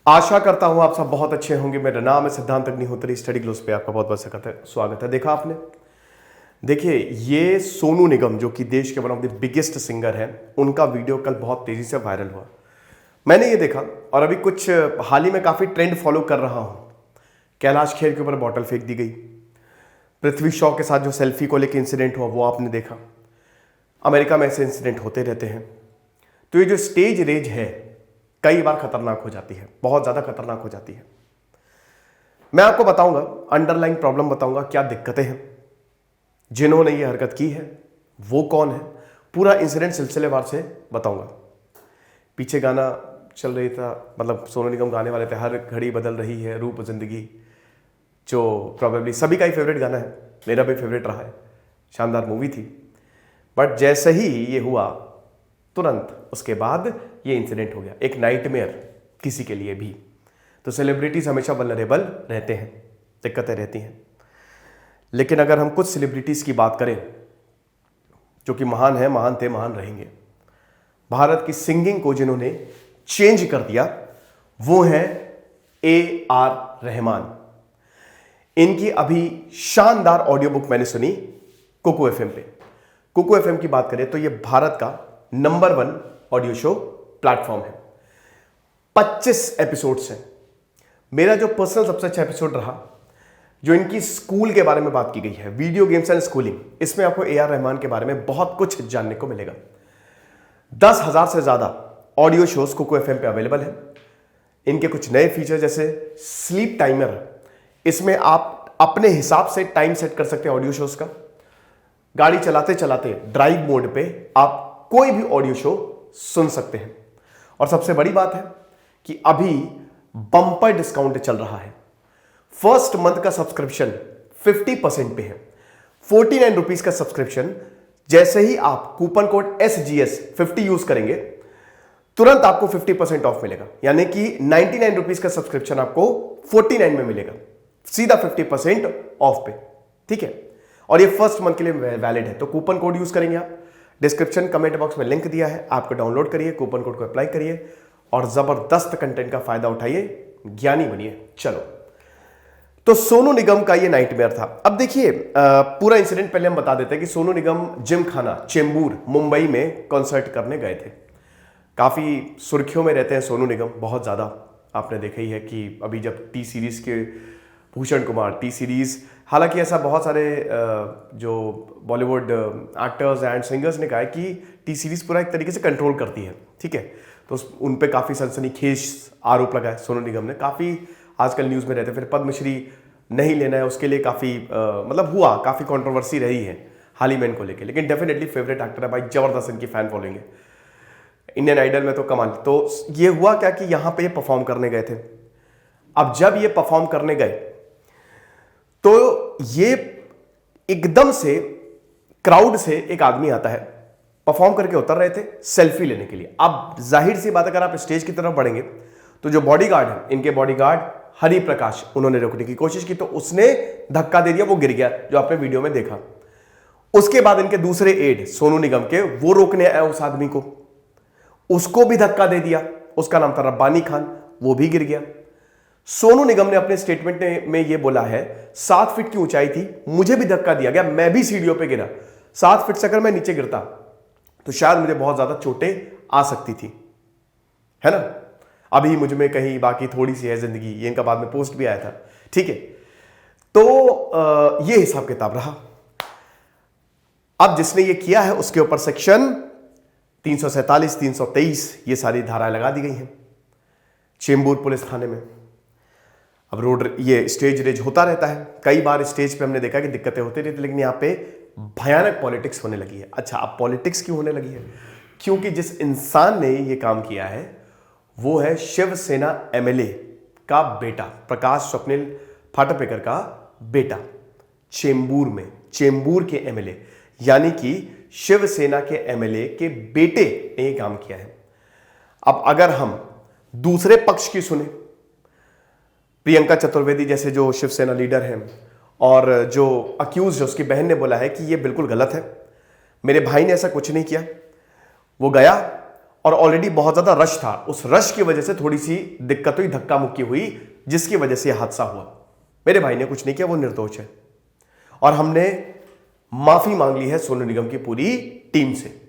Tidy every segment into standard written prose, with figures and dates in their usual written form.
आशा करता हूं आप सब बहुत अच्छे होंगे। मेरा नाम है सिद्धांत अग्निहोत्री। स्टडी ग्लोस पे आपका बहुत बहुत स्वागत है। देखा आपने, देखिए ये सोनू निगम जो कि देश के one of the biggest singer हैं, उनका वीडियो कल बहुत तेजी से वायरल हुआ। मैंने ये देखा और अभी कुछ हाल ही में काफी ट्रेंड फॉलो कर रहा हूं। कैलाश खेर के ऊपर बॉटल फेंक दी गई, पृथ्वी शॉ के साथ जो सेल्फी को लेकर इंसिडेंट हुआ वो आपने देखा। अमेरिका में ऐसे इंसिडेंट होते रहते हैं। तो ये जो स्टेज रेज है कई बार खतरनाक हो जाती है, बहुत ज्यादा खतरनाक हो जाती है। मैं आपको बताऊंगा, अंडरलाइन प्रॉब्लम बताऊंगा, क्या दिक्कतें हैं, जिन्होंने ये हरकत की है वो कौन है, पूरा इंसिडेंट सिलसिलेवार से बताऊंगा। पीछे गाना चल रही था, मतलब सोनू निगम गाने वाले थे, हर घड़ी बदल रही है रूप जिंदगी, जो प्रोबेबली सभी का ही फेवरेट गाना है, मेरा भी फेवरेट रहा है। शानदार मूवी थी। बट जैसे ही ये हुआ तुरंत उसके बाद ये इंसिडेंट हो गया। एक नाइटमेयर किसी के लिए भी। तो सेलिब्रिटीज हमेशा वल्नरेबल रहते हैं, दिक्कतें रहती हैं। लेकिन अगर हम कुछ सेलिब्रिटीज की बात करें जो कि महान है, महान थे, महान रहेंगे, भारत की सिंगिंग को जिन्होंने चेंज कर दिया वो है AR रहमान। इनकी अभी शानदार ऑडियो बुक मैंने सुनी कुकू FM पे। कुकू FM की बात करें तो ये भारत का नंबर 1 ऑडियो शो प्लेटफॉर्म है। 25 एपिसोड्स हैं। मेरा जो पर्सनल सबसे अच्छा एपिसोड रहा, जो इनकी स्कूल के बारे में बात की गई है, वीडियो गेम्स एंड स्कूलिंग, इसमें आपको AR रहमान के बारे में बहुत कुछ जानने को मिलेगा। 10,000 से ज्यादा ऑडियो शोज कुकू FM पे अवेलेबल है। इनके कुछ नए फीचर जैसे स्लीप टाइमर, इसमें आप अपने हिसाब से टाइम सेट कर सकते हैं ऑडियो शोज का। गाड़ी चलाते चलाते ड्राइव मोड पे आप कोई भी ऑडियो शो सुन सकते हैं। और सबसे बड़ी बात है कि अभी बम्पर डिस्काउंट चल रहा है। फर्स्ट मंथ का सब्सक्रिप्शन 50% पे है। 49 रुपीज का सब्सक्रिप्शन, जैसे ही आप कूपन कोड SGS 50 यूज करेंगे तुरंत आपको 50% ऑफ मिलेगा। यानी कि 99 रुपीज का सब्सक्रिप्शन आपको 49 में मिलेगा, सीधा 50% ऑफ पे। ठीक है, और ये फर्स्ट मंथ के लिए वैलिड है। तो कूपन कोड यूज करेंगे आप, डिस्क्रिप्शन कमेंट बॉक्स में लिंक दिया है, आपको डाउनलोड करिए, कूपन कोड को अप्लाई करिए और जबरदस्त कंटेंट का फायदा उठाइए, ज्ञानी बनिए। चलो, तो सोनू निगम का ये नाइटमेयर था। अब देखिए पूरा इंसिडेंट पहले हम बता देते हैं कि सोनू निगम जिम खाना चेंबूर मुंबई में कॉन्सर्ट करने गए थे। काफी सुर्खियों में रहते हैं सोनू निगम, बहुत ज्यादा। आपने देखा ही है कि अभी जब टी सीरीज के भूषण कुमार, टी सीरीज, हालांकि ऐसा बहुत सारे जो बॉलीवुड एक्टर्स एंड सिंगर्स ने कहा है कि टी सीरीज पूरा एक तरीके से कंट्रोल करती है। ठीक है, तो उन पे काफी सनसनीखेज आरोप लगाए सोनू निगम ने, काफी आजकल न्यूज में रहते। फिर पद्मश्री नहीं लेना है उसके लिए काफी मतलब हुआ, काफी कंट्रोवर्सी रही है हाल ही में इनको लेके। लेकिन डेफिनेटली फेवरेट एक्टर है भाई, जबरदस्त इनकी फैन फॉलोइंग है। इंडियन आइडल में तो कमाल। तो ये हुआ क्या कि यहां पे ये परफॉर्म करने गए थे। अब जब ये परफॉर्म करने गए तो ये एकदम से क्राउड से एक आदमी आता है, परफॉर्म करके उतर रहे थे सेल्फी लेने के लिए। अब जाहिर सी बात, अगर आप स्टेज की तरफ बढ़ेंगे तो जो बॉडीगार्ड है, इनके बॉडीगार्ड हरि प्रकाश, उन्होंने रोकने की कोशिश की तो उसने धक्का दे दिया, वो गिर गया, जो आपने वीडियो में देखा। उसके बाद इनके दूसरे एड सोनू निगम के, वो रोकने आए उस आदमी को, उसको भी धक्का दे दिया। उसका नाम था रब्बानी खान, वो भी गिर गया। सोनू निगम ने अपने स्टेटमेंट में यह बोला है 7 फीट की ऊंचाई थी, मुझे भी धक्का दिया गया, मैं भी सीढ़ियों पे गिरा। 7 फीट से अगर मैं नीचे गिरता तो शायद मुझे बहुत ज्यादा चोटें आ सकती थी, है ना। अभी मुझ में कहीं बाकी थोड़ी सी है जिंदगी, ये इनका बाद में पोस्ट भी आया था। ठीक है, तो ये हिसाब किताब रहा। अब जिसने ये किया है उसके ऊपर सेक्शन 347, 323 ये सारी धाराएं लगा दी गई हैं चेंबूर पुलिस थाने में। अब रोड, ये स्टेज रेज होता रहता है, कई बार स्टेज पे हमने देखा कि दिक्कतें होती रहती, लेकिन यहां पे भयानक पॉलिटिक्स होने लगी है। अच्छा, अब पॉलिटिक्स क्यों होने लगी है? क्योंकि जिस इंसान ने ये काम किया है वो है शिवसेना MLA का बेटा, प्रकाश स्वप्निल फाटपेकर का बेटा, चेंबूर में, चेंबूर के MLA, यानी कि शिवसेना के MLA के बेटे ने ये काम किया है। अब अगर हम दूसरे पक्ष की सुने, प्रियंका चतुर्वेदी जैसे जो शिवसेना लीडर हैं और जो अक्यूज है, उसकी बहन ने बोला है कि ये बिल्कुल गलत है, मेरे भाई ने ऐसा कुछ नहीं किया। वो गया और ऑलरेडी बहुत ज्यादा रश था। उस रश की वजह से थोड़ी सी दिक्कत हुई, धक्का मुक्की हुई, जिसकी वजह से यह हादसा हुआ। मेरे भाई ने कुछ नहीं किया, वो निर्दोष है। और हमने माफी मांग ली है सोनू निगम की पूरी टीम से।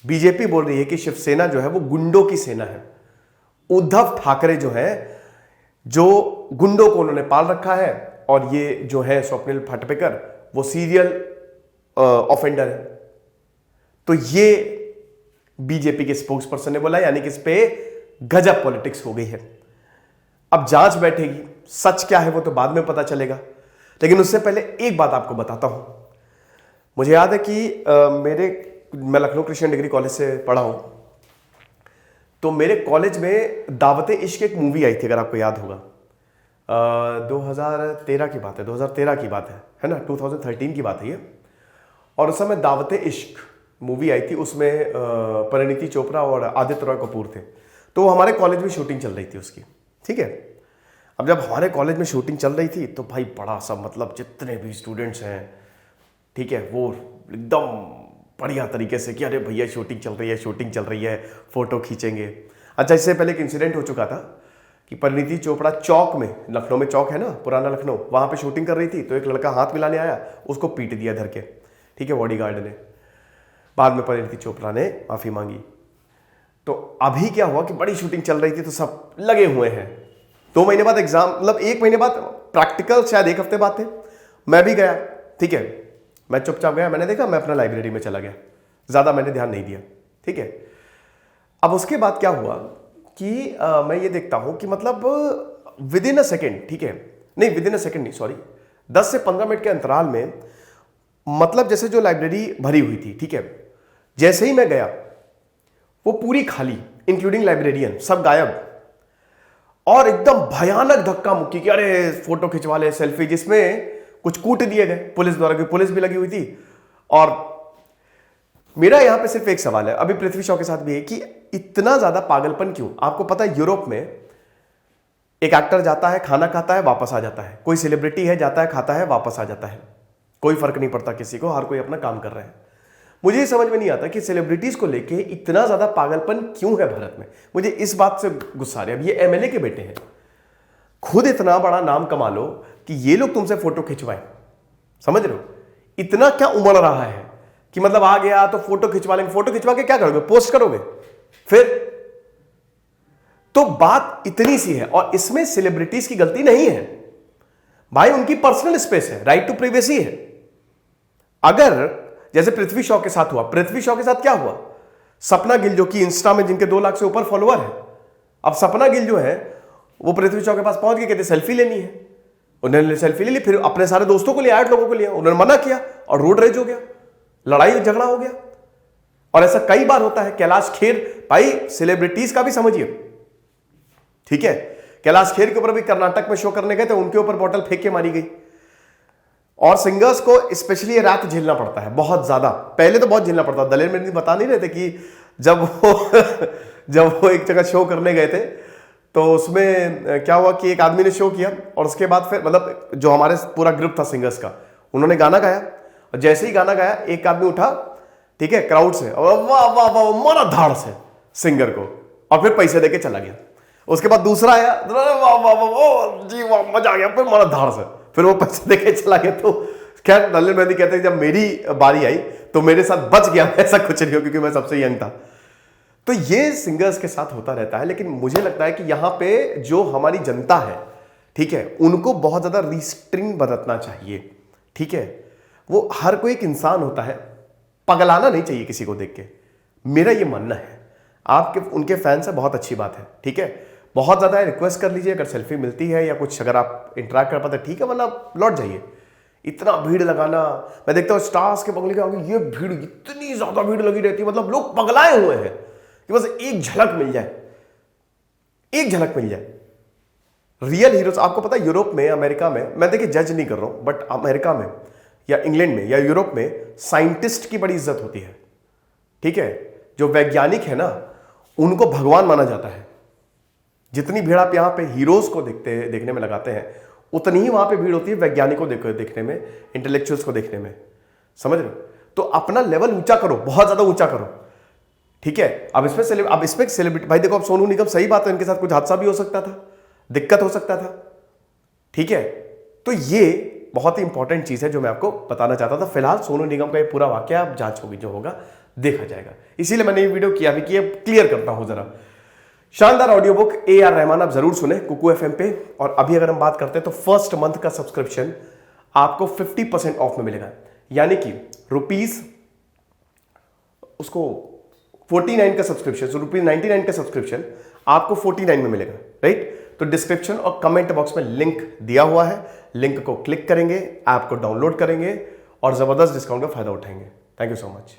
बीजेपी बोल रही है कि शिवसेना जो है वो गुंडों की सेना है। उद्धव ठाकरे जो है, जो गुंडों को उन्होंने पाल रखा है, और ये जो है स्वप्निल फटपेकर, वो सीरियल ऑफेंडर है। तो ये बीजेपी के स्पोक्स पर्सन ने बोला, यानी कि इस पे गजब पॉलिटिक्स हो गई है। अब जांच बैठेगी, सच क्या है वो तो बाद में पता चलेगा। लेकिन उससे पहले एक बात आपको बताता हूं। मुझे याद है कि मैं लखनऊ क्रिश्चियन डिग्री कॉलेज से पढ़ा हूं, तो मेरे कॉलेज में दावते इश्क एक मूवी आई थी, अगर आपको याद होगा। 2013 की बात है, 2013 की बात है ना, 2013 की बात है ये। और उस समय दावते इश्क मूवी आई थी, उसमें परिणीति चोपड़ा और आदित्य रॉय कपूर थे। तो हमारे कॉलेज में शूटिंग चल रही थी उसकी, ठीक है। अब जब हमारे कॉलेज में शूटिंग चल रही थी तो भाई बड़ा सा, मतलब जितने भी स्टूडेंट्स हैं, ठीक है, वो एकदम बढ़िया तरीके से कि अरे भैया शूटिंग चल रही है, शूटिंग चल रही है, फोटो खींचेंगे। अच्छा, इससे पहले एक इंसिडेंट हो चुका था कि परिणीति चोपड़ा चौक में, लखनऊ में चौक है ना, पुराना लखनऊ, वहां पे शूटिंग कर रही थी। तो एक लड़का हाथ मिलाने आया, उसको पीट दिया धर के, ठीक है, बॉडीगार्ड ने। बाद में परिणीति चोपड़ा ने माफी मांगी। तो अभी क्या हुआ कि बड़ी शूटिंग चल रही थी, तो सब लगे हुए हैं। 2 महीने बाद एग्जाम, मतलब 1 महीने बाद प्रैक्टिकल, शायद 1 हफ्ते बाद थे। मैं भी गया, ठीक है, मैं चुपचाप गया, मैंने देखा, मैं अपना लाइब्रेरी में चला गया, ज्यादा मैंने ध्यान नहीं दिया, ठीक है। अब उसके बाद क्या हुआ कि मैं ये देखता हूं कि मतलब विद इन अ सेकेंड, ठीक है, नहीं विद इन अ सेकेंड नहीं, सॉरी, 10 से 15 मिनट के अंतराल में, मतलब जैसे जो लाइब्रेरी भरी हुई थी, ठीक है, जैसे ही मैं गया वो पूरी खाली, इंक्लूडिंग लाइब्रेरियन, सब गायब। और एकदम भयानक धक्का मुक्की कि अरे फोटो खिंचवा ले, सेल्फी, जिसमें कुछ कूट दिए गए पुलिस द्वारा, क्योंकि पुलिस भी लगी हुई थी। और मेरा यहां पे सिर्फ एक सवाल है, अभी पृथ्वी शॉ के साथ भी है, कि इतना ज्यादा पागलपन क्यों? आपको पता है यूरोप में एक एक्टर जाता है, खाना खाता है, वापस आ जाता है। कोई सेलिब्रिटी है, जाता है, खाता है, वापस आ जाता है, कोई फर्क नहीं पड़ता किसी को, हर कोई अपना काम कर रहे हैं। मुझे ये समझ में नहीं आता कि सेलिब्रिटीज को लेके इतना ज्यादा पागलपन क्यों है भारत में। मुझे इस बात से गुस्सा आ रहा है। अब ये एमएलए के बेटे हैं, खुद इतना बड़ा नाम कमा लो कि ये लोग तुमसे फोटो खिंचवाएं, समझ रहे हो? इतना क्या उमड़ रहा है कि मतलब आ गया तो फोटो खिंचवा लेंगे। फोटो खिंचवा के क्या करोगे? पोस्ट करोगे फिर? तो बात इतनी सी है। और इसमें सेलिब्रिटीज की गलती नहीं है भाई, उनकी पर्सनल स्पेस है, राइट टू प्राइवेसी है। अगर जैसे पृथ्वी शॉ के साथ हुआ, पृथ्वी शॉ के साथ क्या हुआ, सपना गिल जो कि इंस्टा में जिनके 2 लाख से ऊपर फॉलोअर है, अब सपना गिल जो है वो पृथ्वी शॉ के पास पहुंच के कहते सेल्फी लेनी है, उन्होंने सेल्फी ले ली, फिर अपने सारे दोस्तों को लिया, 8 लोगों को लिया, उन्होंने मना किया और रोड रेज हो गया, लड़ाई झगड़ा हो गया। और ऐसा कई बार होता है। कैलाश खेर, भाई सेलिब्रिटीज का भी समझिए, ठीक है, कैलाश खेर के ऊपर भी कर्नाटक में शो करने गए थे, उनके ऊपर बोतल फेंक के मारी गई। और सिंगर्स को स्पेशली ये रात झेलना पड़ता है बहुत ज्यादा, पहले तो बहुत झेलना पड़ता। दलेर मेहंदी बता नहीं रहे थे कि जब वो एक जगह शो करने गए थे, तो उसमें क्या हुआ कि एक आदमी ने शो किया और उसके बाद फिर मतलब जो हमारे पूरा ग्रुप था सिंगर्स का, उन्होंने गाना गाया और जैसे ही गाना गाया एक आदमी उठा, ठीक है, क्राउड से, और वाह वाह वाह मारा धाड़ से सिंगर को, और फिर पैसे देके चला गया। उसके बाद दूसरा आया, वाह वाह वाह जी वाह, मजा आ गया, फिर मारा धाड़ से, फिर वो पैसे देके चला गया। तो खैर दलेर मेहंदी कहते हैं जब मेरी बारी आई तो मेरे साथ बच गया, ऐसा कुछ नहीं हो क्योंकि मैं सबसे यंग था। तो ये सिंगर्स के साथ होता रहता है। लेकिन मुझे लगता है कि यहां पे जो हमारी जनता है, ठीक है, उनको बहुत ज्यादा रिस्ट्रिक्ट बरतना चाहिए, ठीक है। वो हर कोई एक इंसान होता है, पगलाना नहीं चाहिए किसी को देख के, मेरा ये मानना है। आपके उनके फैन से बहुत अच्छी बात है, ठीक है, बहुत ज्यादा रिक्वेस्ट कर लीजिए, अगर सेल्फी मिलती है या कुछ अगर आप इंटरेक्ट कर पाते ठीक है, वरना लौट जाइए। इतना भीड़ लगाना, मैं देखता हूँ स्टार्स के बंगले के आगे ये भीड़, इतनी ज्यादा भीड़ लगी रहती है, मतलब लोग पगलाए हुए हैं कि बस एक झलक मिल जाए, एक झलक मिल जाए। रियल हीरोज, आपको पता है यूरोप में, अमेरिका में, मैं देखिए जज नहीं कर रहा हूं, बट अमेरिका में या इंग्लैंड में या यूरोप में साइंटिस्ट की बड़ी इज्जत होती है, ठीक है। जो वैज्ञानिक है ना, उनको भगवान माना जाता है। जितनी भीड़ आप यहां पे हीरोज को देखने में लगाते हैं, उतनी ही वहां पे भीड़ होती है वैज्ञानिकों को देखने में, इंटेलेक्चुअल्स को देखने में, समझ रहे हो? तो अपना लेवल ऊंचा करो, बहुत ज्यादा ऊंचा करो। ठीक है। अब इसमें सेलिब्रिटी भाई देखो, अब सोनू निगम, सही बात है, इनके साथ कुछ हादसा भी हो सकता था, दिक्कत हो सकता था, ठीक है। तो ये बहुत ही इंपॉर्टेंट चीज है जो मैं आपको बताना चाहता था। फिलहाल सोनू निगम का ये पूरा वाकया अब जांच होगी, जो होगा देखा जाएगा, इसीलिए मैंने ये वीडियो किया भी कि अब क्लियर करता हूं जरा। शानदार ऑडियो बुक AR रहमान आप जरूर सुने कुकू FM पे। और अभी अगर हम बात करते हैं तो फर्स्ट मंथ का सब्सक्रिप्शन आपको 50% ऑफ में मिलेगा, यानी कि उसको 49 का सब्सक्रिप्शन, ₹99 का सब्सक्रिप्शन आपको 49 में मिलेगा, राइट। तो डिस्क्रिप्शन और कमेंट बॉक्स में लिंक दिया हुआ है, लिंक को क्लिक करेंगे, ऐप को डाउनलोड करेंगे और जबरदस्त डिस्काउंट का फायदा उठाएंगे। Thank you so much.